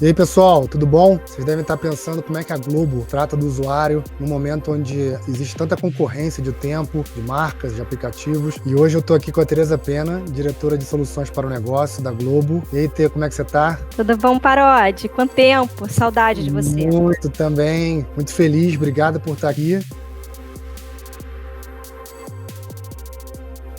E aí, pessoal, tudo bom? Vocês devem estar pensando como é que a Globo trata do usuário no momento onde existe tanta concorrência de tempo, de marcas, de aplicativos. E hoje eu estou aqui com a Tereza Pena, diretora de soluções para o negócio da Globo. E aí, Tê, como é que você está? Tudo bom, Parodi? Quanto tempo? Saudade de você. Muito também, muito feliz, obrigado por estar aqui.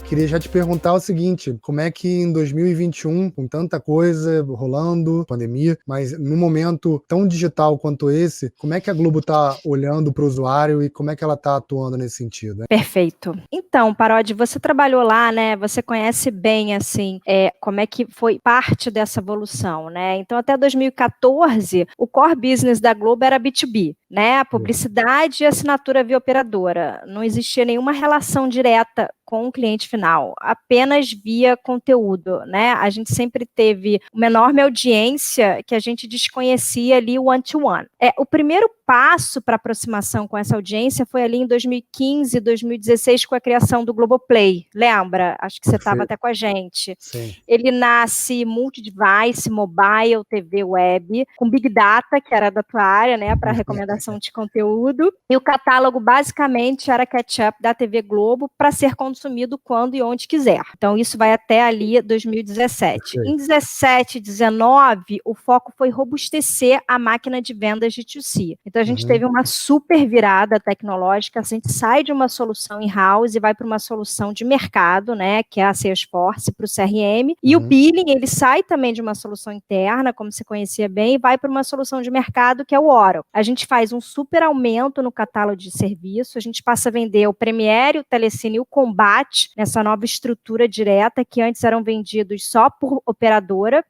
Queria já te perguntar o seguinte, como é que em 2021, com tanta coisa rolando, pandemia, mas num momento tão digital quanto esse, como é que a Globo está olhando para o usuário e como é que ela está atuando nesse sentido, né? Perfeito. Então, Parodi, você trabalhou lá, né? Você conhece bem, assim, como é que foi parte dessa evolução, né? Então, até 2014, o core business da Globo era B2B, né? A publicidade e assinatura via operadora. Não existia nenhuma relação direta com o cliente final, apenas via conteúdo, né? A gente sempre teve uma enorme audiência que a gente desconhecia ali o one-to-one. O primeiro passo para aproximação com essa audiência foi ali em 2015, 2016, com a criação do Globoplay. Lembra? Acho que você estava até com a gente. Sim. Ele nasce multi-device, mobile, TV, web, com Big Data, que era da tua área, né, para recomendação de conteúdo. E o catálogo, basicamente, era catch-up da TV Globo para ser consumido quando e onde quiser. Então, isso vai até ali 2017. Em 17, 19, o foco foi robustecer a máquina de vendas de B2C. Então, a gente teve uma super virada tecnológica, a gente sai de uma solução in-house e vai para uma solução de mercado, né, que é a Salesforce, para o CRM, e o billing, ele sai também de uma solução interna, como você conhecia bem, e vai para uma solução de mercado, que é o Oracle. A gente faz um super aumento no catálogo de serviço, a gente passa a vender o Premiere, o Telecine e o Combate, nessa nova estrutura direta, que antes eram vendidos só por operadora.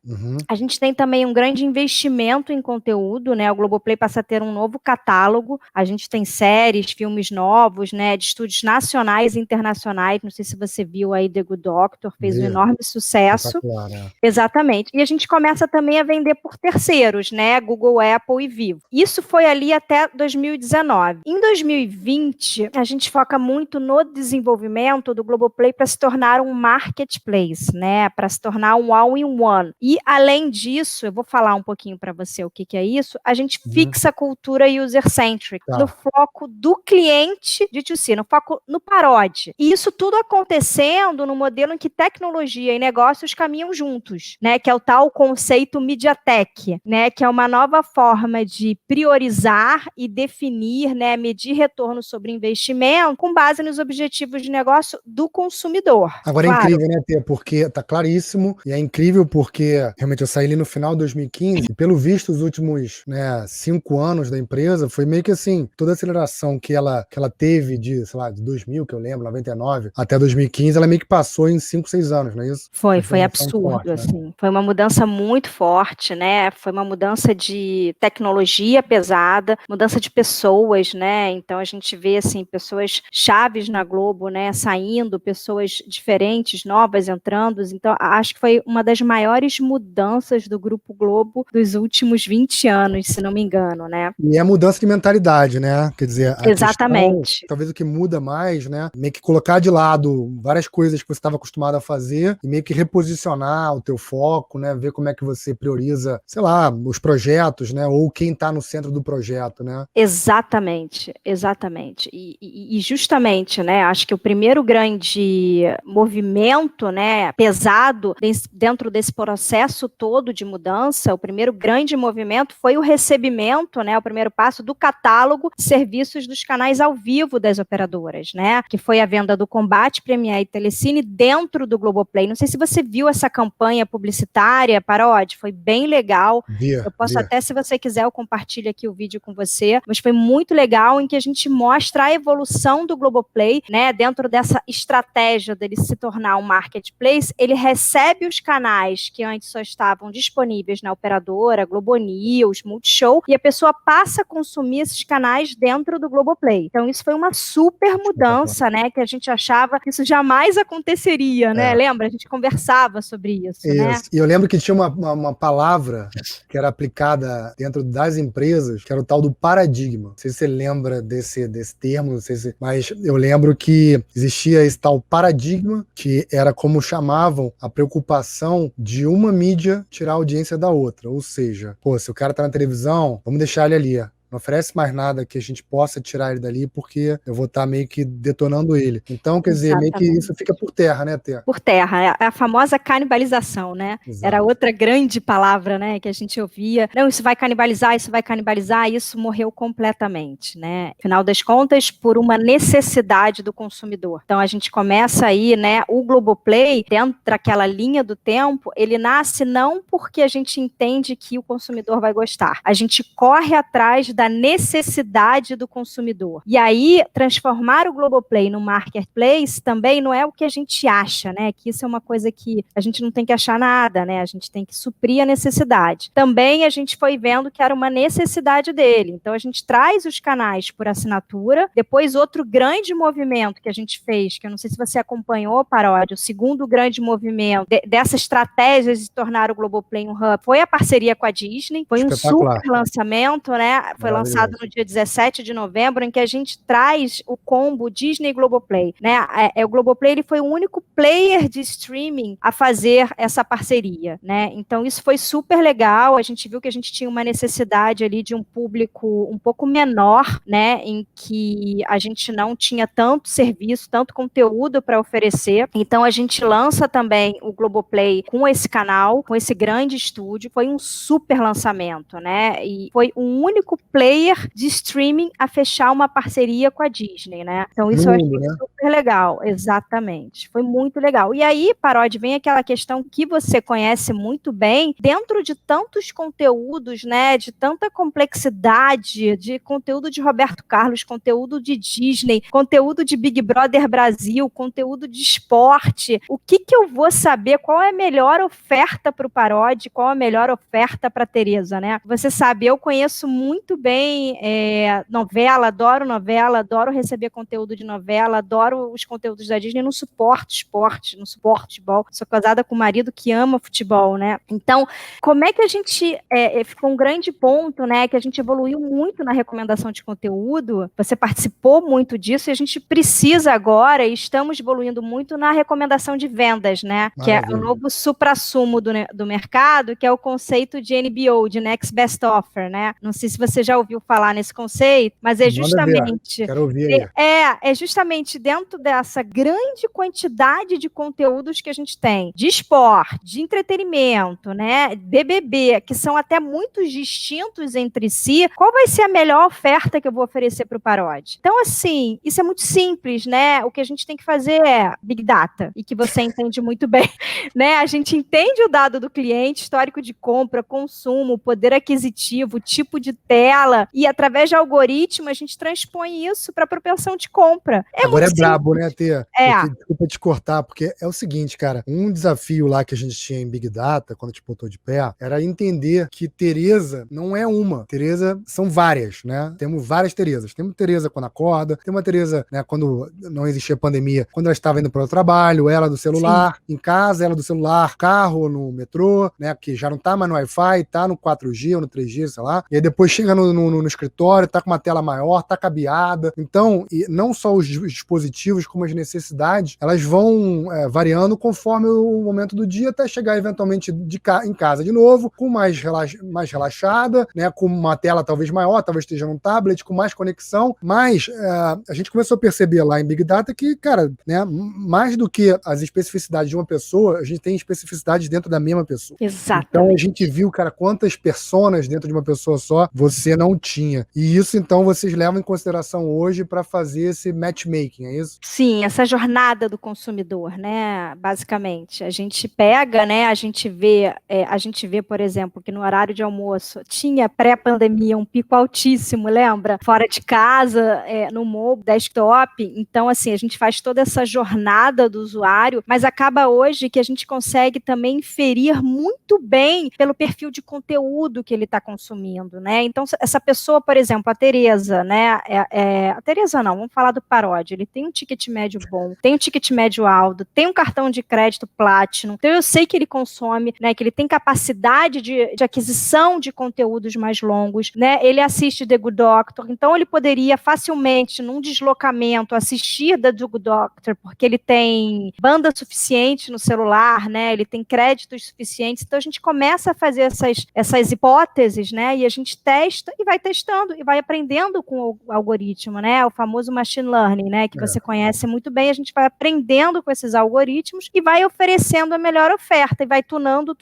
A gente tem também um grande investimento em conteúdo, né, o Globoplay passa a ter um novo catálogo, a gente tem séries, filmes novos, né, de estúdios nacionais e internacionais, não sei se você viu aí The Good Doctor, fez um enorme sucesso. Exatamente. E a gente começa também a vender por terceiros, né, Google, Apple e Vivo. Isso foi ali até 2019. Em 2020, a gente foca muito no desenvolvimento do Globoplay para se tornar um marketplace, né, para se tornar um all-in-one. E, além disso, eu vou falar um pouquinho para você o que é isso, a gente fixa a cultura user-centric, no foco do cliente de B2C, no foco no Parodi. E isso tudo acontecendo no modelo em que tecnologia e negócios caminham juntos, né, que é o tal conceito MediaTech, né, que é uma nova forma de priorizar e definir, né, medir retorno sobre investimento com base nos objetivos de negócio do consumidor. Agora é incrível, né, Tê? Porque tá claríssimo, e é incrível porque realmente eu saí ali no final de 2015, e pelo visto os últimos, né, 5 anos da empresa, foi meio que assim, toda a aceleração que ela teve de, sei lá, de 2000, que eu lembro, 99, até 2015, ela meio que passou em 5, 6 anos, não é isso? Foi absurdo, forte, né? Assim. Foi uma mudança muito forte, né? Foi uma mudança de tecnologia pesada, mudança de pessoas, né? Então a gente vê, assim, pessoas chaves na Globo, né, saindo, pessoas diferentes, novas entrando. Então acho que foi uma das maiores mudanças do Grupo Globo dos últimos 20 anos, se não me engano, né? E é mudança de mentalidade, né? Quer dizer, a exatamente. Questão, talvez o que muda mais, né? Meio que colocar de lado várias coisas que você estava acostumado a fazer e meio que reposicionar o teu foco, né? Ver como é que você prioriza, sei lá, os projetos, né? Ou quem está no centro do projeto, né? Exatamente, exatamente. E justamente, né? Acho que o primeiro grande movimento, né, pesado dentro desse processo todo de mudança, o primeiro grande movimento foi o recebimento, né? O primeiro passo do catálogo de serviços dos canais ao vivo das operadoras, né? Que foi a venda do Combate, Premiere e Telecine dentro do Globoplay. Não sei se você viu essa campanha publicitária, Parodi, foi bem legal. Eu posso até, se você quiser, eu compartilho aqui o vídeo com você, mas foi muito legal, em que a gente mostra a evolução do Globoplay, né? Dentro dessa estratégia dele se tornar um marketplace, ele recebe os canais que antes só estavam disponíveis na operadora, Globo News, Multishow, e a pessoa passa começa a consumir esses canais dentro do Globoplay. Então isso foi uma super mudança, né, que a gente achava que isso jamais aconteceria, né? Lembra? A gente conversava sobre isso, né? E eu lembro que tinha uma palavra que era aplicada dentro das empresas, que era o tal do paradigma. Não sei se você lembra desse termo, não sei se, mas eu lembro que existia esse tal paradigma, que era como chamavam a preocupação de uma mídia tirar a audiência da outra. Ou seja, pô, se o cara tá na televisão, vamos deixar ele ali. Não oferece mais nada que a gente possa tirar ele dali, porque eu vou estar meio que detonando ele. Então, quer dizer, meio que isso fica por terra, né, Té? Por terra, é a famosa canibalização, né? Exato. Era outra grande palavra, né, que a gente ouvia. Não, isso vai canibalizar, isso morreu completamente, né? Afinal das contas, por uma necessidade do consumidor. Então, a gente começa aí, né, o Globoplay, dentro daquela linha do tempo, ele nasce não porque a gente entende que o consumidor vai gostar. A gente corre atrás da necessidade do consumidor. E aí, transformar o Globoplay no marketplace também não é o que a gente acha, né? Que isso é uma coisa que a gente não tem que achar nada, né? A gente tem que suprir a necessidade. Também a gente foi vendo que era uma necessidade dele. Então, a gente traz os canais por assinatura. Depois, outro grande movimento que a gente fez, que eu não sei se você acompanhou, Paródia, o segundo grande movimento dessa estratégia de tornar o Globoplay um hub, foi a parceria com a Disney. Foi um super lançamento, né? Foi lançado no dia 17 de novembro, em que a gente traz o combo Disney Globoplay, né? O Globoplay, ele foi o único player de streaming a fazer essa parceria, né? Então isso foi super legal. A gente viu que a gente tinha uma necessidade ali de um público um pouco menor, né? Em que a gente não tinha tanto serviço, tanto conteúdo para oferecer. Então a gente lança também o Globoplay com esse canal, com esse grande estúdio. Foi um super lançamento, né? E foi o único player de streaming a fechar uma parceria com a Disney, né? Então isso eu achei super legal, exatamente. Foi muito legal. E aí, Parodi, vem aquela questão que você conhece muito bem, dentro de tantos conteúdos, né, de tanta complexidade, de conteúdo de Roberto Carlos, conteúdo de Disney, conteúdo de Big Brother Brasil, conteúdo de esporte. O que eu vou saber? Qual é a melhor oferta para o Parodi? Qual a melhor oferta para a Tereza, né? Você sabe, eu conheço muito bem novela, adoro receber conteúdo de novela, adoro os conteúdos da Disney, não suporto esporte, não suporto futebol. Sou casada com um marido que ama futebol, né? Então, como é que a gente ficou um grande ponto, né? Que a gente evoluiu muito na recomendação de conteúdo, você participou muito disso e a gente precisa agora, e estamos evoluindo muito na recomendação de vendas, né? Maravilha. Que é o novo suprassumo do mercado, que é o conceito de NBO, de Next Best Offer, né? Não sei se você já ouviu falar nesse conceito, mas é justamente... Quero ouvir aí. É justamente dentro dessa grande quantidade de conteúdos que a gente tem, de esporte, de entretenimento, né, BBB, que são até muito distintos entre si, qual vai ser a melhor oferta que eu vou oferecer para o Parodi? Então, assim, isso é muito simples, né? O que a gente tem que fazer é Big Data, e que você entende muito bem, né? A gente entende o dado do cliente, histórico de compra, consumo, poder aquisitivo, tipo de tela, e através de algoritmo a gente transpõe isso para a propensão de compra. Agora é brabo, né, Tia? Desculpa te cortar, porque é o seguinte, cara, um desafio lá que a gente tinha em Big Data, quando a gente botou de pé, era entender que Tereza não é uma. Tereza são várias, né? Temos várias Terezas. Temos Tereza quando acorda, tem uma Tereza, né, quando não existia pandemia, quando ela estava indo para o trabalho, ela do celular, em casa, ela do celular, carro, no metrô, né, que já não tá mais no Wi-Fi, tá no 4G ou no 3G, sei lá, e aí depois chega no escritório, tá com uma tela maior, tá cabeada. Então, e não só os dispositivos, como as necessidades, elas vão variando conforme o momento do dia, até chegar eventualmente em casa de novo, com mais relaxada, né, com uma tela talvez maior, talvez esteja num tablet, com mais conexão, mas a gente começou a perceber lá em Big Data que, cara, né, mais do que as especificidades de uma pessoa, a gente tem especificidades dentro da mesma pessoa. Exatamente. Então a gente viu, cara, quantas personas dentro de uma pessoa só você não tinha. E isso, então, vocês levam em consideração hoje para fazer esse matchmaking, é isso? Sim, essa jornada do consumidor, né, basicamente. A gente pega, né, a gente vê, por exemplo, que no horário de almoço tinha pré-pandemia um pico altíssimo, lembra? Fora de casa, no mobile, desktop. Então, assim, a gente faz toda essa jornada do usuário, mas acaba hoje que a gente consegue também inferir muito bem pelo perfil de conteúdo que ele está consumindo, né? Então, essa pessoa, por exemplo, a Tereza, né? A Tereza não, vamos falar do Paródia. Ele tem um ticket médio bom, tem um ticket médio alto, tem um cartão de crédito Platinum. Então eu sei que ele consome, né? Que ele tem capacidade de aquisição de conteúdos mais longos, né? Ele assiste The Good Doctor, então ele poderia facilmente, num deslocamento, assistir The Good Doctor, porque ele tem banda suficiente no celular, né? Ele tem créditos suficientes. Então a gente começa a fazer essas hipóteses, né? E a gente testa e vai testando e vai aprendendo com o algoritmo, né? O famoso machine learning, né? Que você conhece muito bem. A gente vai aprendendo com esses algoritmos e vai oferecendo a melhor oferta e vai tunando.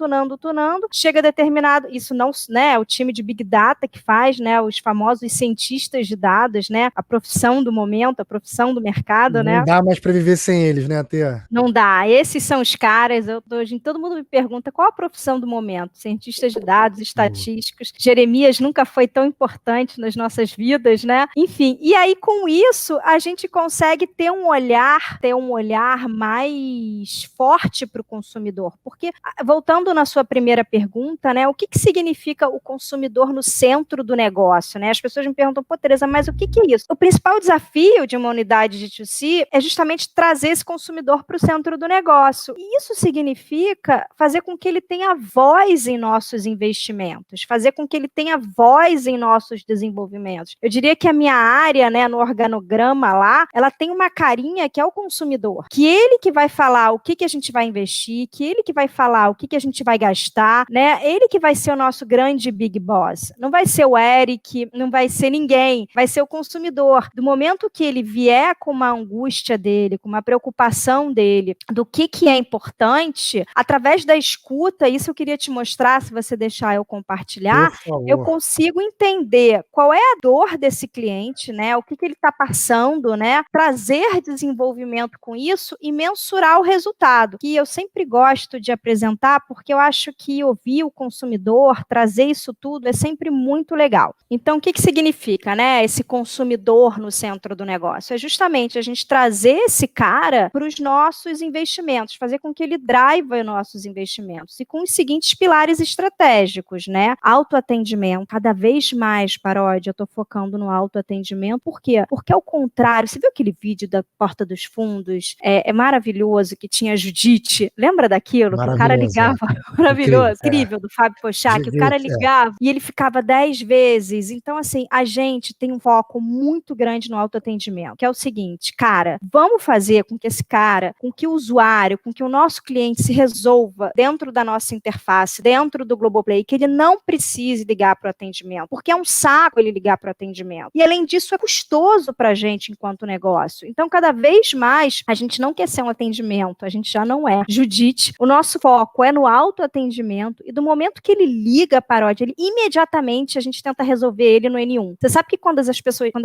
Chega determinado, isso não, né? O time de Big Data que faz, né? Os famosos cientistas de dados, né? A profissão do momento, a profissão do mercado, né? Não dá mais para viver sem eles, né, Tia? Não dá. Esses são os caras. Hoje todo mundo me pergunta qual a profissão do momento. Cientistas de dados, estatísticos. Jeremias nunca foi tão importante nas nossas vidas, né? Enfim, e aí com isso a gente consegue ter um olhar mais forte para o consumidor. Porque, voltando na sua primeira pergunta, né? O que significa o consumidor no centro do negócio, né? As pessoas me perguntam, pô, Tereza, mas o que é isso? O principal desafio de uma unidade de D2C é justamente trazer esse consumidor para o centro do negócio. E isso significa fazer com que ele tenha voz em nossos investimentos, fazer com que ele tenha voz em nossos desenvolvimentos. Eu diria que a minha área, né, no organograma lá, ela tem uma carinha que é o consumidor, que ele que vai falar o que a gente vai investir, que ele que vai falar o que a gente vai gastar, né? Ele que vai ser o nosso grande big boss. Não vai ser o Eric, não vai ser ninguém, vai ser o consumidor. Do momento que ele vier com uma angústia dele, com uma preocupação dele, do que é importante, através da escuta, isso eu queria te mostrar, se você deixar eu compartilhar, eu consigo entender qual é a dor desse cliente, né? O que ele está passando, né? Trazer desenvolvimento com isso e mensurar o resultado, que eu sempre gosto de apresentar, porque eu acho que ouvir o consumidor, trazer isso tudo é sempre muito legal. Então, o que significa, né? Esse consumidor no centro do negócio? É justamente a gente trazer esse cara para os nossos investimentos, fazer com que ele drive os nossos investimentos e com os seguintes pilares estratégicos, né? Autoatendimento, cada vez mais, Paródia, eu estou focando no autoatendimento, por quê? Porque ao contrário, você viu aquele vídeo da Porta dos Fundos? É maravilhoso, que tinha a Judite, lembra daquilo? Que o cara ligava, maravilhoso, incrível, do Fábio Pochá, que o cara ligava e ele ficava 10 vezes. Então, assim, a gente tem um foco muito grande no autoatendimento, que é o seguinte, cara, vamos fazer com que esse cara, com que o usuário, com que o nosso cliente se resolva dentro da nossa interface, dentro do Globoplay, que ele não precise ligar para o atendimento, porque é um saco ele ligar para o atendimento. E, além disso, é custoso para a gente enquanto negócio. Então, cada vez mais, a gente não quer ser um atendimento, a gente já não é. Judite, o nosso foco é no autoatendimento e do momento que ele liga a Paródia, ele imediatamente a gente tenta resolver ele no N1. Você sabe que quando as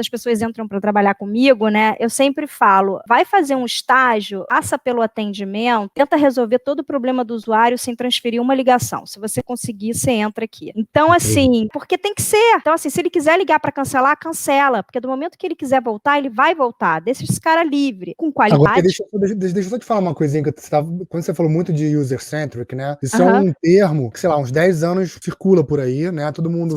pessoas entram para trabalhar comigo, né, eu sempre falo, vai fazer um estágio, passa pelo atendimento, tenta resolver todo o problema do usuário sem transferir uma ligação. Se você conseguir, você entra aqui. Então, assim, porque tem que ser. Então, assim, se ele quiser ligar para cancelar, cancela, porque do momento que ele quiser voltar, ele vai voltar. Deixa esse cara livre, com qualidade. Agora, deixa eu só te falar uma coisinha, quando você falou muito de user-centric, né, isso é um termo que, sei lá, uns 10 anos circula por aí, né, todo mundo,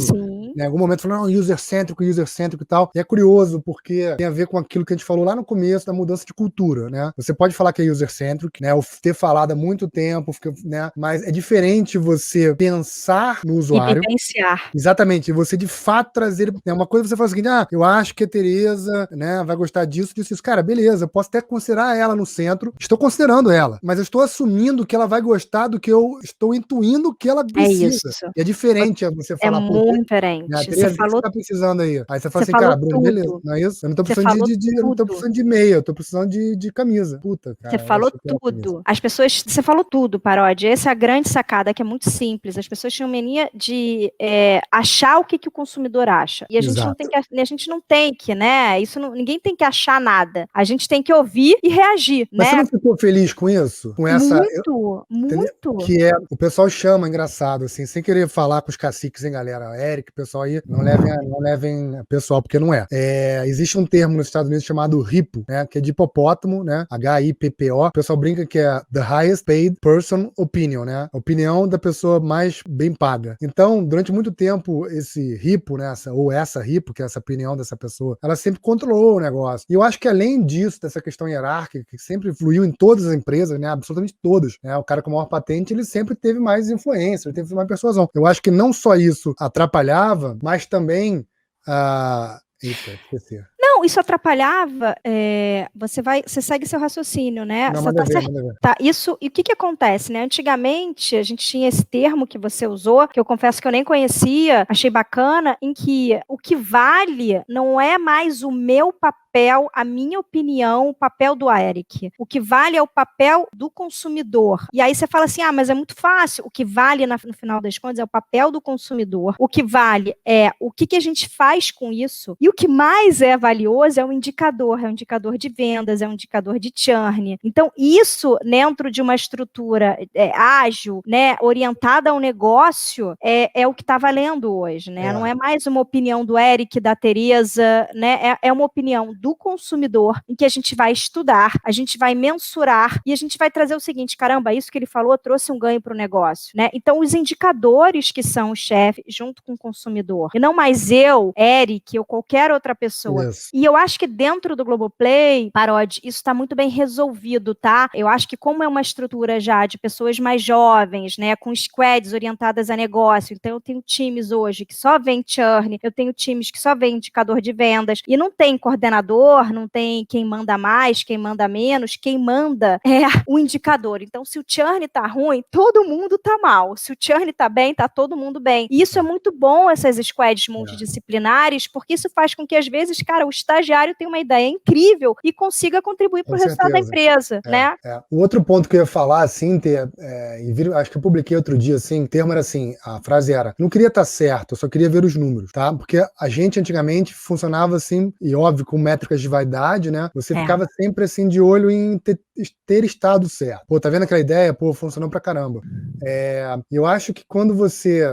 em algum momento, falou, não, user-centric e tal, e é curioso, porque tem a ver com aquilo que a gente falou lá no começo, da mudança de cultura, né, você pode falar que é user-centric, né, ou ter falado há muito tempo, né, mas é diferente você pensar no usuário. E vivenciar. Exatamente, e você de fato trazer, né, uma coisa você fala o seguinte, eu acho que a Tereza, né, vai gostar disso, cara, beleza, eu posso até considerar ela no centro, estou considerando ela, mas eu estou assumindo que ela vai gostar do que eu estou intuindo que ela precisa. É isso. E é diferente você falar, muito diferente. Né, Tereza, você falou, o que você tá precisando aí? Aí você fala você assim, cara, falou Bruno, beleza, não é isso? Eu não tô precisando eu não tô precisando de meia, eu tô precisando de camisa. Puta, cara. Você falou tudo. Você falou tudo, Paródia. Essa é a grande sacada, que é muito simples. As pessoas tinham mania de achar o que o consumidor acha. E a gente não tem que, né? Ninguém tem que achar nada. A gente tem que ouvir e reagir, Mas né? você não ficou feliz com isso? Com essa... Muito. Que o pessoal chama, engraçado, assim, sem querer falar com os caciques, hein, galera? Eric, pessoal aí não levem pessoal, porque não é. Existe um termo nos Estados Unidos chamado HIPPO, né, que é de hipopótamo, né, HIPPO. O pessoal brinca que é the highest paid person opinion, né, opinião da pessoa mais bem paga. Então, durante muito tempo, esse HIPPO, né, essa HIPPO, que é essa opinião dessa pessoa, ela sempre controlou o negócio. E eu acho que além disso, dessa questão hierárquica, que sempre fluiu em todas as empresas, né, absolutamente todas, né, o cara com a maior patente, ele sempre teve mais influência, ele teve mais persuasão. Eu acho que não só isso atrapalhava, mas também eita, esqueci. Não, isso atrapalhava, você segue seu raciocínio, né? Não, Você manda tá ver, certo. manda ver. Tá, isso, e o que acontece, né? Antigamente, a gente tinha esse termo que você usou, que eu confesso que eu nem conhecia, achei bacana, em que o que vale não é mais o meu papel, a minha opinião, o papel do Eric. O que vale é o papel do consumidor. E aí você fala assim, mas é muito fácil. O que vale, no final das contas, é o papel do consumidor. O que vale é o que a gente faz com isso. E o que mais é valioso é um indicador de vendas, é um indicador de churn. Então, isso dentro de uma estrutura ágil, né, orientada ao negócio, é o que está valendo hoje, né? Não é mais uma opinião do Eric, da Teresa, né? É uma opinião do consumidor em que a gente vai estudar, a gente vai mensurar e a gente vai trazer o seguinte, caramba, isso que ele falou trouxe um ganho para o negócio, né? Então, os indicadores que são o chefe junto com o consumidor, e não mais eu, Eric, ou qualquer outra pessoa. Isso. E eu acho que dentro do Globoplay, Parodi, isso está muito bem resolvido, tá? Eu acho que como é uma estrutura já de pessoas mais jovens, né, com squads orientadas a negócio, então eu tenho times hoje que só vêm churn, eu tenho times que só vêm indicador de vendas, e não tem coordenador, não tem quem manda mais, quem manda menos, quem manda é o indicador. Então, se o churn tá ruim, todo mundo tá mal. Se o churn tá bem, tá todo mundo bem. E isso é muito bom, essas squads multidisciplinares, porque isso faz com que, às vezes, cara, o estagiário tenha uma ideia incrível e consiga contribuir para o resultado da empresa, né? O outro ponto que eu ia falar, assim, acho que eu publiquei outro dia, assim, o termo era assim, a frase era, não queria estar certo, eu só queria ver os números, tá? Porque a gente, antigamente, funcionava assim, e óbvio, com métricas de vaidade, né? Você ficava sempre, assim, de olho em ter estado certo. Pô, tá vendo aquela ideia? Pô, funcionou pra caramba. Eu acho que quando você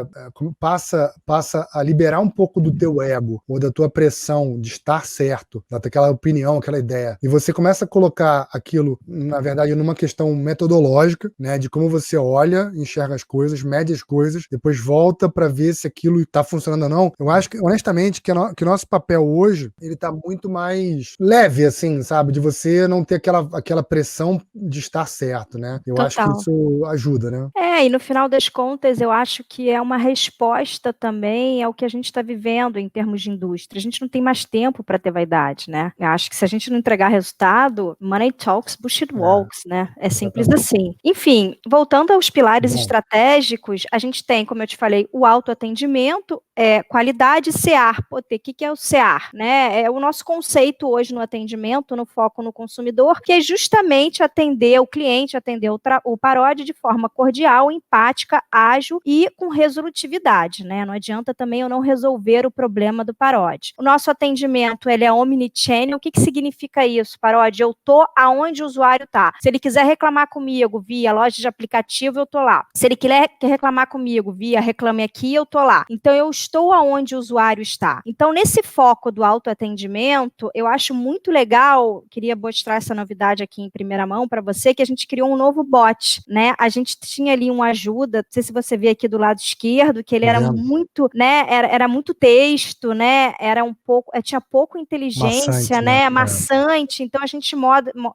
passa a liberar um pouco do teu ego, ou da tua pressão de estar certo, daquela opinião, aquela ideia, e você começa a colocar aquilo, na verdade, numa questão metodológica, né, de como você olha, enxerga as coisas, mede as coisas, depois volta para ver se aquilo está funcionando ou não. Eu acho que, honestamente, que o nosso papel hoje, ele tá muito mais leve, assim, sabe, de você não ter aquela pressão de estar certo, né? Eu acho que isso ajuda, né? E no final das contas, eu acho que é uma resposta também ao que a gente está vivendo em termos de indústria. A gente não tem mais tempo para ter vaidade, né? Eu acho que se a gente não entregar resultado, money talks, bullshit walks, né? É simples assim. Enfim, voltando aos pilares estratégicos, a gente tem, como eu te falei, o autoatendimento, qualidade e CEAR. Pô, o que é o CEAR, né? É o nosso conceito hoje no atendimento, no foco no consumidor, que é justamente atender o cliente, atender o Parodi de forma cordial, empática, ágil e com resolutividade, né? Não adianta também eu não resolver o problema do Parodi. O nosso atendimento, ele é omnichannel. O que significa isso, Parodi? Eu tô aonde o usuário tá. Se ele quiser reclamar comigo via loja de aplicativo, eu tô lá. Se ele quer reclamar comigo via Reclame Aqui, eu tô lá. Então, eu estou aonde o usuário está. Então, nesse foco do autoatendimento, eu acho muito legal, queria mostrar essa novidade aqui em primeira mão para você, que a gente criou um novo bot, né? A gente tinha ali uma ajuda, não sei se você vê aqui do lado esquerdo, que ele era muito, né? Era muito texto, né? Era um pouco, tinha pouco inteligência, maçante, né? Maçante. Então, a gente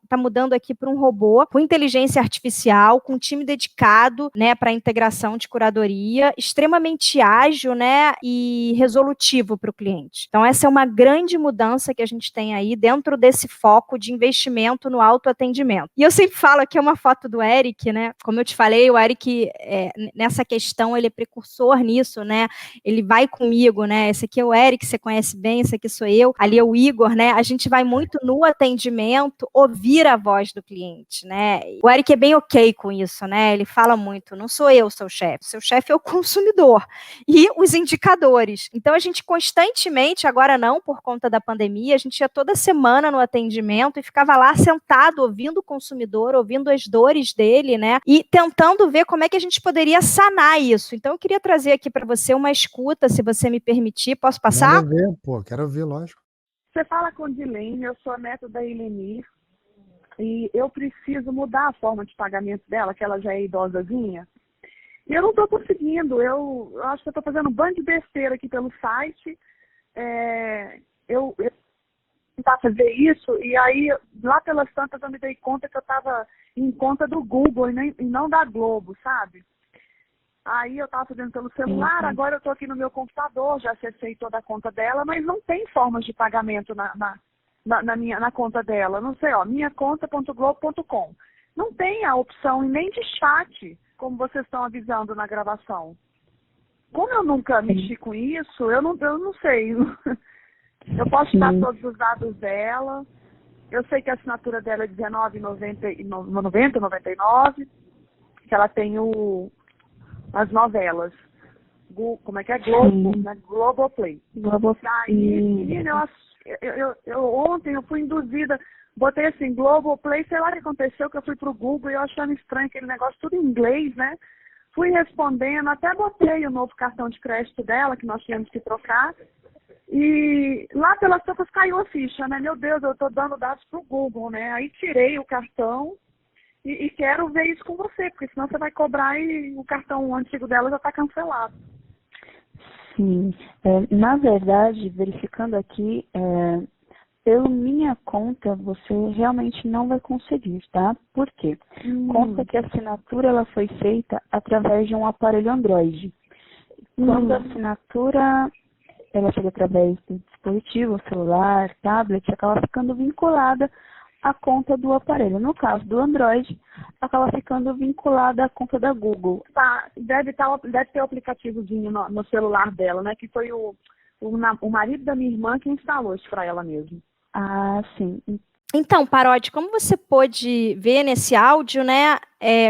tá mudando aqui para um robô com inteligência artificial, com um time dedicado, né? Para integração de curadoria, extremamente ágil, né? E resolutivo para o cliente. Então, essa é uma grande mudança que a gente tem aí dentro desse foco de investimento no autoatendimento. E eu sempre falo que é uma foto do Eric, né? Como eu te falei, o Eric, nessa questão, ele é precursor nisso, né? Ele vai comigo, né? Esse aqui é o Eric, você conhece bem, esse aqui sou eu, ali é o Igor, né? A gente vai muito no atendimento ouvir a voz do cliente, né? O Eric é bem ok com isso, né? Ele fala muito, não sou eu seu chefe é o consumidor e os indicadores. Então, a gente constantemente, agora não por conta da pandemia, a gente ia toda semana no atendimento e ficava lá sentado ouvindo ouvindo o consumidor, ouvindo as dores dele, né? E tentando ver como é que a gente poderia sanar isso. Então, eu queria trazer aqui para você uma escuta, se você me permitir. Posso passar? Manda ver, pô, quero ver, lógico. Você fala com Dilene, eu sou a neta da Elenir, e eu preciso mudar a forma de pagamento dela, que ela já é idosazinha. E eu não estou conseguindo, eu acho que eu estou fazendo um bando de besteira aqui pelo site. Eu tentar fazer isso, e aí, lá pelas tantas, eu me dei conta que eu estava em conta do Google e não da Globo, sabe? Aí eu estava fazendo pelo celular, agora eu estou aqui no meu computador, já acessei toda a conta dela, mas não tem formas de pagamento na conta dela. Não sei, ó, minhaconta.globo.com. Não tem a opção e nem de chat, como vocês estão avisando na gravação. Como eu nunca mexi com isso, eu não sei. Eu posso dar todos os dados dela. Eu sei que a assinatura dela é R$19,99, que ela tem as novelas. Como é que é? Globoplay. Aí, menina, ontem eu fui induzida, botei assim, Globoplay, sei lá o que aconteceu, que eu fui pro Google e eu achando estranho aquele negócio tudo em inglês, né? Fui respondendo, até botei o novo cartão de crédito dela, que nós tínhamos que trocar. E lá pelas tantas caiu a ficha, né? Meu Deus, eu tô dando dados pro Google, né? Aí tirei o cartão e quero ver isso com você, porque senão você vai cobrar e o cartão antigo dela já tá cancelado. Sim, na verdade, verificando aqui, pela minha conta, você realmente não vai conseguir, tá? Por quê? Consta que a assinatura ela foi feita através de um aparelho Android. Quando a assinatura ela chega através do dispositivo, celular, tablet, acaba ficando vinculada à conta do aparelho. No caso do Android, acaba ficando vinculada à conta da Google. Tá, deve ter o aplicativozinho no celular dela, né? Que foi o marido da minha irmã que instalou isso para ela mesmo. Ah, sim. Então, Parodi, como você pôde ver nesse áudio, né?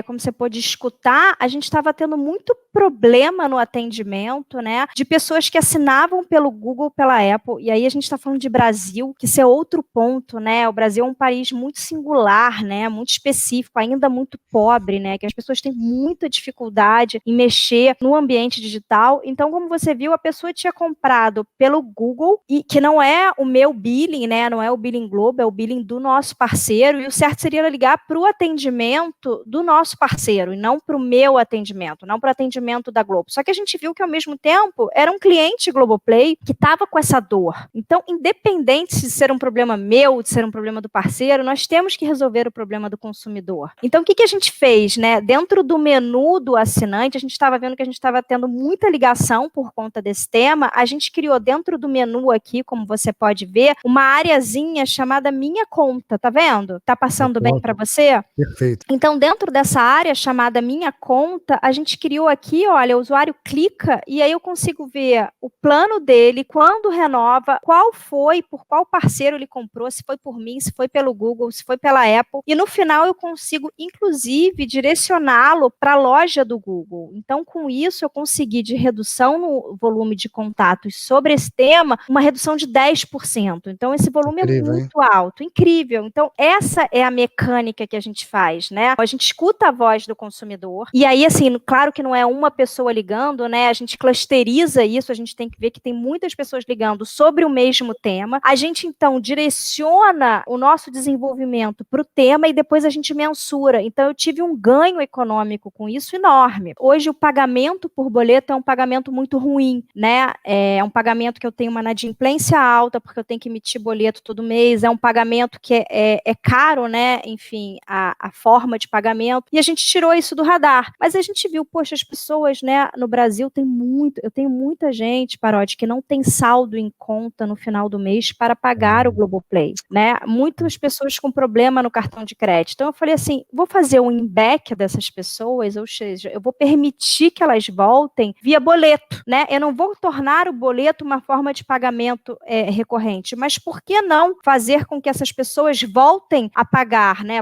Como você pôde escutar, a gente estava tendo muito problema no atendimento, né? De pessoas que assinavam pelo Google, pela Apple. E aí a gente está falando de Brasil, que isso é outro ponto, né? O Brasil é um país muito singular, né? Muito específico, ainda muito pobre, né? Que as pessoas têm muita dificuldade em mexer no ambiente digital. Então, como você viu, a pessoa tinha comprado pelo Google, e que não é o meu billing, né? Não é o billing Globo, é o billing do nosso parceiro. E o certo seria ligar para o atendimento do nosso parceiro, e não para o meu atendimento, não para o atendimento da Globo. Só que a gente viu que, ao mesmo tempo, era um cliente Globoplay que estava com essa dor. Então, independente de ser um problema meu, de ser um problema do parceiro, nós temos que resolver o problema do consumidor. Então, o que a gente fez, né? Dentro do menu do assinante, a gente estava vendo que a gente estava tendo muita ligação por conta desse tema. A gente criou dentro do menu aqui, como você pode ver, uma areazinha chamada Minha Conta, tá vendo? Tá passando bem para você? Perfeito. Então, dentro dessa área chamada Minha Conta, a gente criou aqui, olha, o usuário clica e aí eu consigo ver o plano dele, quando renova, qual foi, por qual parceiro ele comprou, se foi por mim, se foi pelo Google, se foi pela Apple, e no final eu consigo, inclusive, direcioná-lo para a loja do Google. Então, com isso, eu consegui, de redução no volume de contatos sobre esse tema, uma redução de 10%. Então, esse volume Incrível, é muito alto, incrível. Então, essa é a mecânica que a gente faz, né? A gente escuta a voz do consumidor, e aí, assim, claro que não é uma pessoa ligando, né? A gente clusteriza isso, a gente tem que ver que tem muitas pessoas ligando sobre o mesmo tema. A gente, então, direciona o nosso desenvolvimento para o tema e depois a gente mensura. Então, eu tive um ganho econômico com isso enorme. Hoje, o pagamento por boleto é um pagamento muito ruim, né? É um pagamento que eu tenho uma inadimplência alta, porque eu tenho que emitir boleto todo mês, é um pagamento que é caro, né? Enfim, a forma de pagamento, e a gente tirou isso do radar. Mas a gente viu, poxa, as pessoas, né, no Brasil eu tenho muita gente, Parodi, que não tem saldo em conta no final do mês para pagar o Globoplay, né? Muitas pessoas com problema no cartão de crédito. Então eu falei assim, vou fazer um in-back dessas pessoas, ou seja, eu vou permitir que elas voltem via boleto, né? Eu não vou tornar o boleto uma forma de pagamento recorrente, mas por que não fazer com que essas pessoas voltem a pagar, né?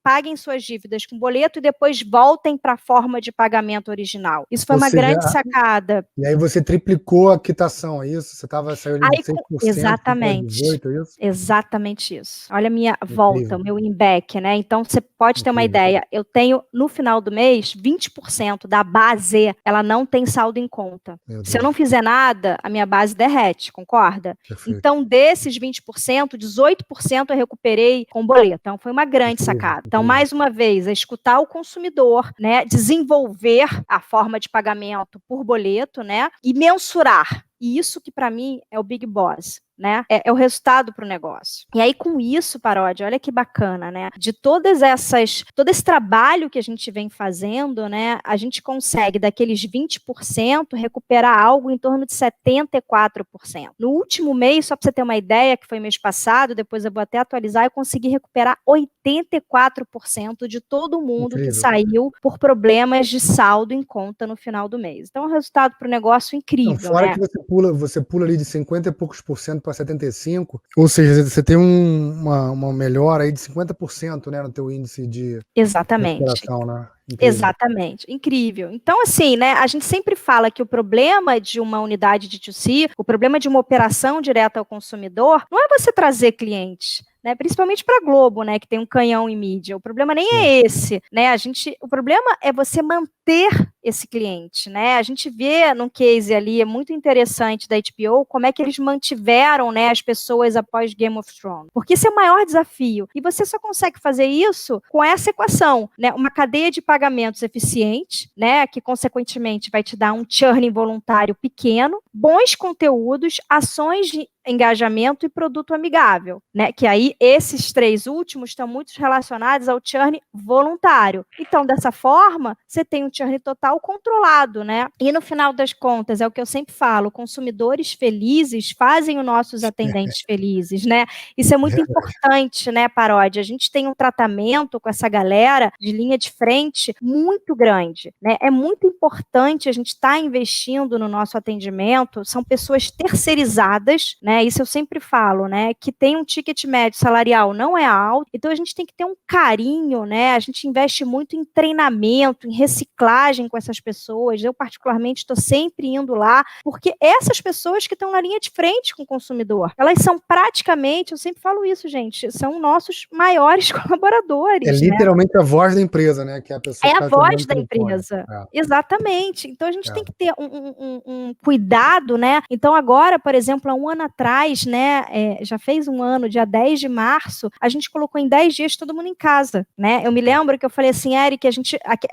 Paguem suas dívidas com boleto e depois voltem para a forma de pagamento original. Isso foi uma grande sacada. E aí você triplicou a quitação, é isso? Você saiu ali de 6% exatamente, para 18%, é isso? Exatamente isso. Olha a minha volta, o meu in-back, né? Então, você pode ter uma ideia. Eu tenho, no final do mês, 20% da base, ela não tem saldo em conta. Se eu não fizer nada, a minha base derrete, concorda? Perfeito. Então, desses 20%, 18% eu recuperei com boleto. Então, foi uma grande sacada. Então, mais uma vez, é escutar o consumidor, né? Desenvolver a forma de pagamento por boleto, né? E mensurar. E isso que para mim é o Big Boss, né? É o resultado para o negócio. E aí com isso, Paródia, olha que bacana, né? De todo esse trabalho que a gente vem fazendo, né? A gente consegue daqueles 20% recuperar algo em torno de 74%. No último mês, só para você ter uma ideia, que foi mês passado, depois eu vou até atualizar, eu consegui recuperar 84% de todo mundo que saiu por problemas de saldo em conta no final do mês. Então, é um resultado para o negócio incrível, fora, né? Que você pula ali de 50 e poucos por cento para 75%, ou seja, você tem uma melhora aí de 50%, né, no teu índice de recuperação, né? Incrível. Exatamente, incrível. Então, assim, né, a gente sempre fala que o problema de uma unidade de D2C, o problema de uma operação direta ao consumidor, não é você trazer clientes, né, principalmente para a Globo, né, que tem um canhão em mídia. O problema nem é esse, né? O problema é você manter esse cliente, né? A gente vê num case ali, é muito interessante da HBO, como é que eles mantiveram, né, as pessoas após Game of Thrones. Porque esse é o maior desafio. E você só consegue fazer isso com essa equação, né? Uma cadeia de pagamentos eficiente, né, que consequentemente vai te dar um churn involuntário pequeno, bons conteúdos, ações de engajamento e produto amigável, né? Que aí esses 3 últimos estão muito relacionados ao churn voluntário. Então, dessa forma, você tem um churn total controlado, né? E no final das contas, é o que eu sempre falo, consumidores felizes fazem os nossos atendentes felizes, né? Isso é muito importante, né, Paródia? A gente tem um tratamento com essa galera de linha de frente muito grande, né? É muito importante a gente estar investindo no nosso atendimento, são pessoas terceirizadas, né? Isso eu sempre falo, né? Que tem um ticket médio salarial não é alto, então a gente tem que ter um carinho, né? A gente investe muito em treinamento, em reciclagem com essas pessoas. Eu, particularmente, estou sempre indo lá, porque essas pessoas que estão na linha de frente com o consumidor, elas são praticamente, eu sempre falo isso, gente, são nossos maiores colaboradores. É literalmente, né? A voz da empresa, né? Que é a pessoa a voz da empresa. Exatamente. Então a gente tem que ter um cuidado, né? Então agora, por exemplo, há um ano atrás, né? Já fez um ano, dia 10 de março, a gente colocou em 10 dias todo mundo em casa, né? Eu me lembro que eu falei assim, Eric,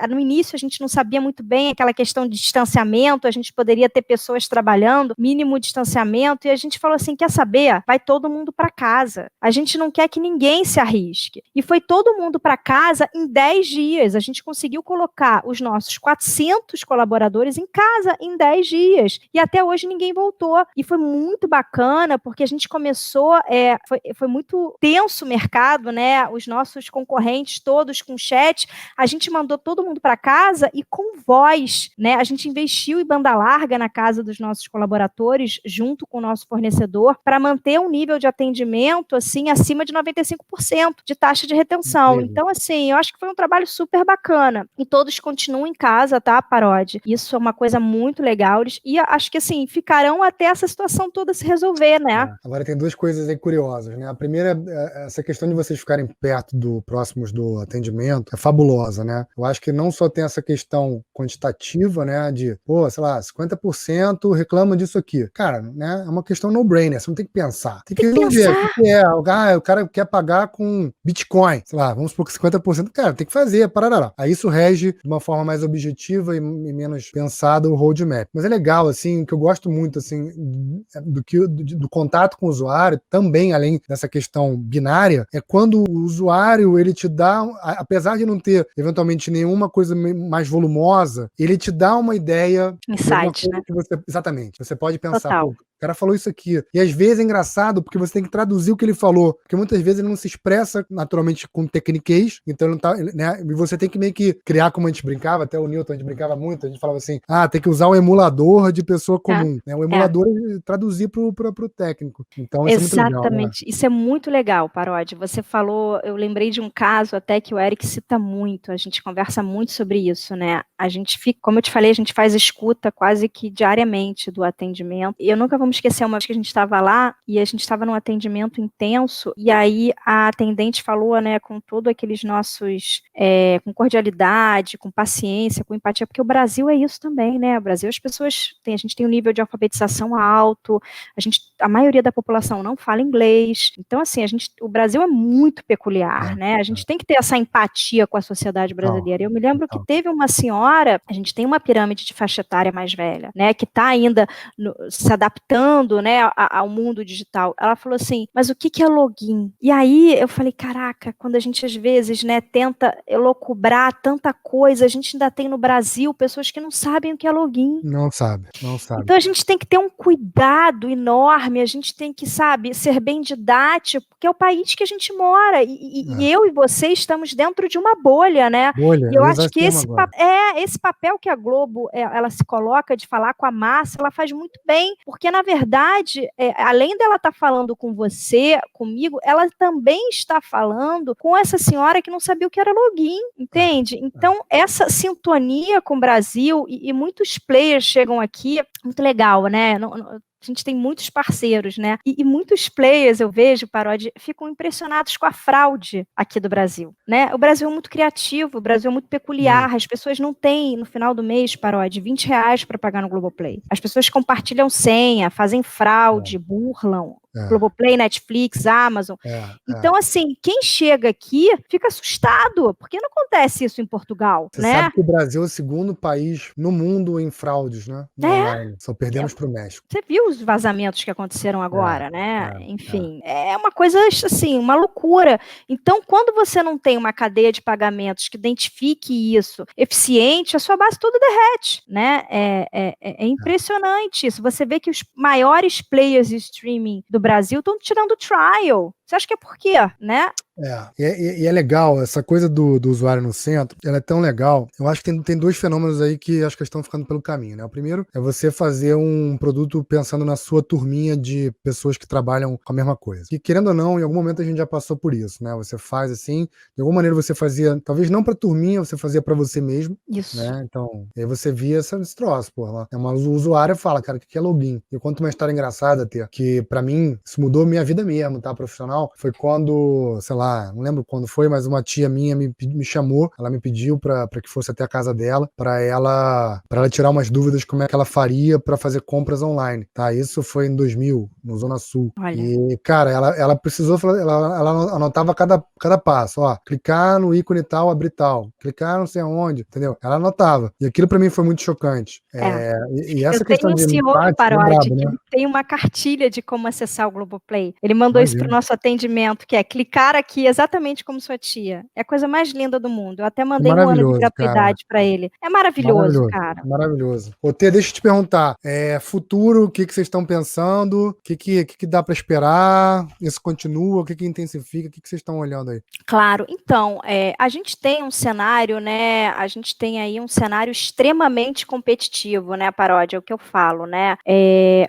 no início a gente não sabia muito bem aquela questão de distanciamento, a gente poderia ter pessoas trabalhando, mínimo distanciamento, e a gente falou assim, quer saber? Vai todo mundo para casa. A gente não quer que ninguém se arrisque. E foi todo mundo para casa em 10 dias. A gente conseguiu colocar os nossos 400 colaboradores em casa em 10 dias. E até hoje ninguém voltou. E foi muito bacana, porque a gente começou, foi muito tenso o mercado, né? Os nossos concorrentes todos com chat, a gente mandou todo mundo para casa e com voz, né? A gente investiu em banda larga na casa dos nossos colaboradores, junto com o nosso fornecedor, para manter um nível de atendimento, assim, acima de 95% de taxa de retenção. Então, assim, eu acho que foi um trabalho super bacana. E todos continuam em casa, tá, Paródia? Isso é uma coisa muito legal. E acho que, assim, ficarão até essa situação toda se resolver, né? Agora tem 2 coisas aí curiosas, né? A primeira, essa questão de vocês ficarem próximos do atendimento, é fabulosa, né? Eu acho que não só tem essa questão quantitativa, né? De, sei lá, 50% reclama disso aqui. Cara, né? É uma questão no-brainer, você não tem que pensar. Tem que resolver. O que é? O cara quer pagar com Bitcoin, sei lá, vamos supor que 50%, cara, tem que fazer, parará. Aí isso rege de uma forma mais objetiva e menos pensada o roadmap. Mas é legal, assim, que eu gosto muito, assim, do contato com o usuário, também, além dessa questão binária, é quando o usuário, ele te dá, apesar de não ter, eventualmente, nenhuma coisa mais volumosa, ele te dá uma ideia. Insight, né? Exatamente. Você pode pensar, o cara falou isso aqui. E às vezes é engraçado porque você tem que traduzir o que ele falou. Porque muitas vezes ele não se expressa naturalmente com tecniquez, então ele não tá, né? E você tem que meio que criar, como a gente brincava, até o Newton, a gente brincava muito, a gente falava assim, tem que usar um emulador de pessoa comum, né? O emulador traduzir pro técnico. Então, isso é muito legal, né? Exatamente. Isso é muito legal, Parodi. Você falou, eu lembrei de um caso até que o Eric cita muito, a gente conversa muito sobre isso, né? A gente fica, como eu te falei, a gente faz escuta quase que diariamente do atendimento. E eu nunca vou me esquecer uma vez que a gente estava lá e a gente estava num atendimento intenso e aí a atendente falou, né, com todos aqueles nossos, com cordialidade, com paciência, com empatia, porque o Brasil é isso também, né? O Brasil, as pessoas a gente tem um nível de alfabetização alto, a maioria da população não fala inglês, então assim, o Brasil é muito peculiar, né, a gente tem que ter essa empatia com a sociedade brasileira. Eu me lembro que teve uma senhora, a gente tem uma pirâmide de faixa etária mais velha, né, que está ainda se adaptando, né, ao mundo digital, ela falou assim, mas o que é login? E aí eu falei, caraca, quando a gente às vezes, né, tenta elocubrar tanta coisa, a gente ainda tem no Brasil pessoas que não sabem o que é login. Não sabe. Então a gente tem que ter um cuidado enorme, a gente tem que, sabe, ser bem didático, porque é o país que a gente mora, e eu e você estamos dentro de uma bolha, né? Bolha, e eu acho que esse papel que a Globo ela se coloca de falar com a massa, ela faz muito bem, porque na verdade, além dela estar falando com você, comigo, ela também está falando com essa senhora que não sabia o que era login, entende? Então essa sintonia com o Brasil, e muitos players chegam aqui, muito legal, né? A gente tem muitos parceiros, né? E muitos players, eu vejo, Parodi, ficam impressionados com a fraude aqui do Brasil, né? O Brasil é muito criativo, o Brasil é muito peculiar, as pessoas não têm, no final do mês, Parodi, R$20 para pagar no Globoplay. As pessoas compartilham senha, fazem fraude, burlam. Globoplay, Netflix, Amazon. Então, assim, quem chega aqui fica assustado, porque não acontece isso em Portugal, Você né? sabe que o Brasil é o segundo país no mundo em fraudes, né? Online. Só perdemos para o México. Você viu os vazamentos que aconteceram agora, né? Enfim, é uma coisa, assim, uma loucura. Então, quando você não tem uma cadeia de pagamentos que identifique isso eficiente, a sua base toda derrete, né? É impressionante isso. Você vê que os maiores players de streaming do Brasil estão tirando trial. Você acha que é por quê, né? E é legal, essa coisa do usuário no centro, ela é tão legal. Eu acho que tem dois fenômenos aí que acho que estão ficando pelo caminho, né? O primeiro é você fazer um produto pensando na sua turminha de pessoas que trabalham com a mesma coisa. E querendo ou não, em algum momento a gente já passou por isso, né? Você faz assim, de alguma maneira você fazia, talvez não pra turminha, você fazia pra você mesmo. Isso. Né? Então, aí você via esse troço, pô. Lá. O usuário fala, cara, o que é login? Eu conto uma história engraçada, que pra mim, isso mudou minha vida mesmo, tá? Profissional. Foi quando, sei lá, não lembro quando foi, mas uma tia minha me chamou, ela me pediu pra que fosse até a casa dela, pra ela tirar umas dúvidas como é que ela faria pra fazer compras online, tá? Isso foi em 2000, no Zona Sul. Olha. E, cara, ela precisou, ela anotava cada passo, ó, clicar no ícone tal, abrir tal, clicar não sei aonde, entendeu? Ela anotava. E aquilo pra mim foi muito chocante. E essa questão de senhor, Parodi, né? que ele tem uma cartilha de como acessar o Globoplay. Ele mandou isso pro nosso atendimento, que é clicar aqui exatamente como sua tia. É a coisa mais linda do mundo. Eu até mandei um ano de gratuidade para ele. É maravilhoso, cara. Maravilhoso. Ô, Tê, deixa eu te perguntar. Futuro, o que vocês estão pensando? O que dá para esperar? Isso continua? O que intensifica? O que vocês estão olhando aí? Claro. Então, a gente tem um cenário, né? A gente tem aí um cenário extremamente competitivo, né, Paródia? É o que eu falo, né?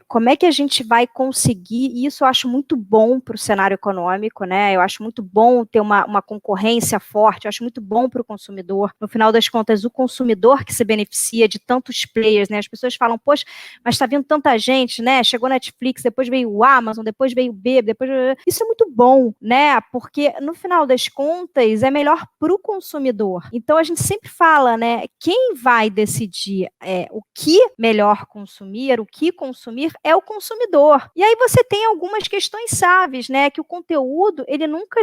Como é que a gente vai conseguir? E isso eu acho muito bom para o cenário econômico, né? Eu acho muito bom ter uma concorrência forte, eu acho muito bom para o consumidor. No final das contas, o consumidor que se beneficia de tantos players, né? As pessoas falam, poxa, mas está vindo tanta gente, né? Chegou Netflix, depois veio o Amazon, depois veio o B, depois... Isso é muito bom, né? Porque, no final das contas, é melhor para o consumidor. Então, a gente sempre fala, né? Quem vai decidir o que melhor consumir, o que consumir, é o consumidor. E aí você tem algumas questões chaves, né? Que o conteúdo, ele nunca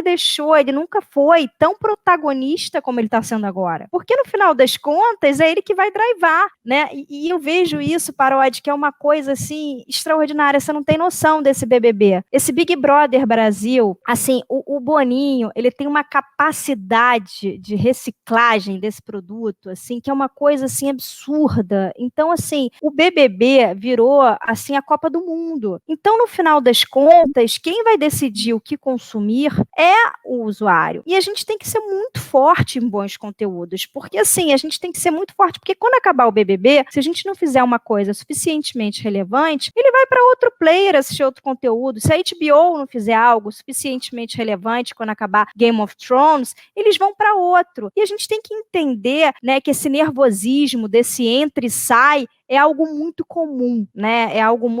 foi tão protagonista como ele está sendo agora. Porque, no final das contas, é ele que vai drivar, né? E eu vejo isso, Parodi, que é uma coisa, assim, extraordinária. Você não tem noção desse BBB. Esse Big Brother Brasil, assim, o Boninho, ele tem uma capacidade de reciclagem desse produto, assim, que é uma coisa, assim, absurda. Então, assim, o BBB virou, assim, a Copa do Mundo. Então, no final das contas, quem vai decidir o que consumir é o usuário. E a gente tem que ser muito forte em bons conteúdos, porque assim, a gente tem que ser muito forte, porque quando acabar o BBB, se a gente não fizer uma coisa suficientemente relevante, ele vai para outro player assistir outro conteúdo. Se a HBO não fizer algo suficientemente relevante quando acabar Game of Thrones, eles vão para outro. E a gente tem que entender, né, que esse nervosismo desse entra e sai é algo muito comum, né?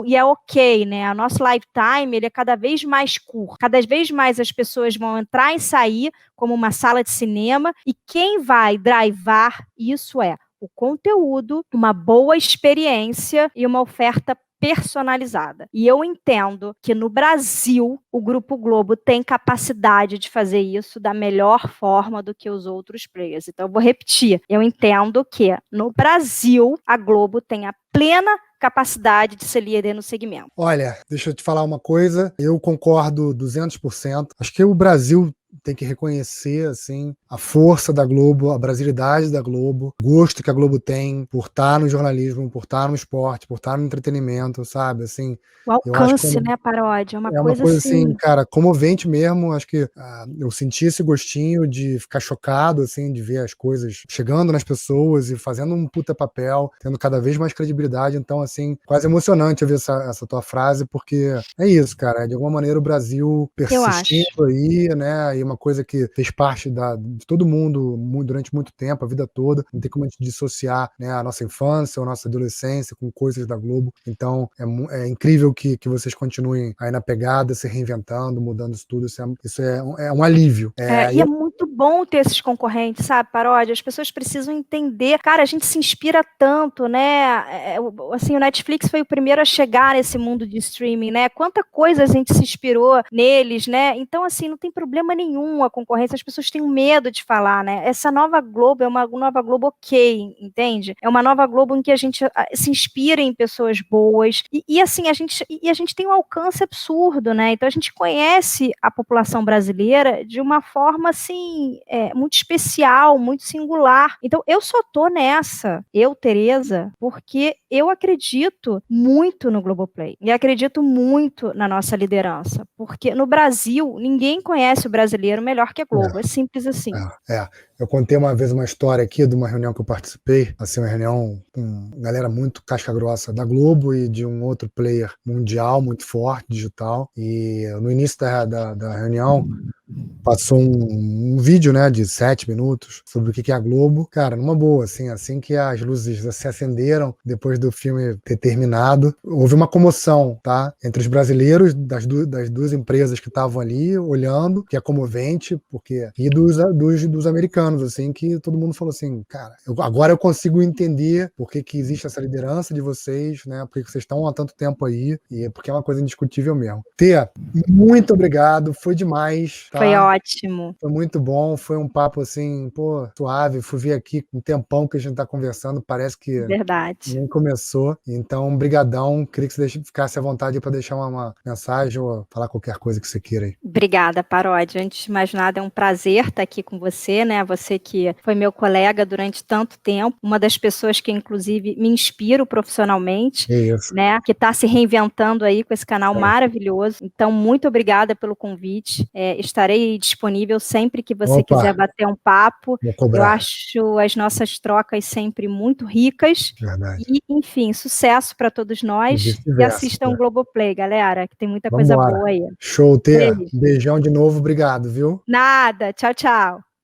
E é ok, né? A nosso lifetime, ele é cada vez mais curto. Cada vez mais as pessoas vão entrar e sair como uma sala de cinema, e quem vai drivar isso é o conteúdo, uma boa experiência e uma oferta personalizada. E eu entendo que no Brasil o Grupo Globo tem capacidade de fazer isso da melhor forma do que os outros players. Então eu vou repetir, eu entendo que no Brasil a Globo tem a plena capacidade de ser líder no segmento. Olha, deixa eu te falar uma coisa, eu concordo 200%. Acho que o Brasil tem que reconhecer, assim, a força da Globo, a brasilidade da Globo, o gosto que a Globo tem por estar no jornalismo, por estar no esporte, por estar no entretenimento, sabe? Assim, o alcance, né, Paródia? É uma coisa assim, cara, comovente mesmo. Acho que eu senti esse gostinho de ficar chocado, assim, de ver as coisas chegando nas pessoas e fazendo um puta papel, tendo cada vez mais credibilidade. Então, assim, quase emocionante ouvir essa tua frase, porque é isso, cara. De alguma maneira o Brasil persistindo aí, né? E uma coisa que fez parte de todo mundo durante muito tempo, a vida toda. Não tem como a gente dissociar, né, a nossa infância, a nossa adolescência com coisas da Globo. Então, é incrível que vocês continuem aí na pegada, se reinventando, mudando isso tudo. Isso é um alívio. E é muito bom ter esses concorrentes, sabe, Paródia? As pessoas precisam entender. Cara, a gente se inspira tanto, né? Assim, o Netflix foi o primeiro a chegar nesse mundo de streaming, né? Quanta coisa a gente se inspirou neles, né? Então, assim, não tem problema nenhum a concorrência. As pessoas têm medo de falar, né? Essa nova Globo é uma nova Globo ok, entende? É uma nova Globo em que a gente se inspira em pessoas boas. E assim, a gente tem um alcance absurdo, né? Então, a gente conhece a população brasileira de uma forma, assim, muito especial, muito singular. Então, eu só tô nessa, Tereza, porque eu acredito muito no Globoplay. E acredito muito na nossa liderança. Porque no Brasil, ninguém conhece o brasileiro melhor que a Globo. É simples assim. Eu contei uma vez uma história aqui de uma reunião que eu participei, assim, uma reunião com galera muito casca grossa da Globo e de um outro player mundial muito forte, digital. E no início da reunião, passou um vídeo, né, de 7 minutos sobre o que é a Globo. Cara, numa boa, assim que as luzes se acenderam, depois do filme ter terminado, houve uma comoção, tá? Entre os brasileiros, das duas empresas que estavam ali, olhando, que é comovente, e dos americanos, assim, que todo mundo falou assim, cara, agora eu consigo entender por que existe essa liderança de vocês, né, por que vocês estão há tanto tempo aí, e porque é uma coisa indiscutível mesmo. Tê, muito obrigado, foi demais, tá? Foi ótimo. Foi muito bom, foi um papo assim, suave. Fui ver aqui um tempão que a gente tá conversando, parece que Verdade. nem começou. Então, brigadão. Queria que você ficasse à vontade para deixar uma mensagem ou falar qualquer coisa que você queira aí. Obrigada, Paródia. Antes de mais nada, é um prazer estar aqui com você, né? Você que foi meu colega durante tanto tempo, uma das pessoas que, inclusive, me inspiro profissionalmente, né? Que está se reinventando aí com esse canal maravilhoso. Então, muito obrigada pelo convite. Estarei disponível sempre que você quiser bater um papo. Eu acho as nossas trocas sempre muito ricas. Verdade. E, enfim, sucesso para todos nós. E assistam o Globoplay, galera, que tem muita coisa boa aí. Show, Tê. Beijão de novo, obrigado, viu? Nada, tchau, tchau.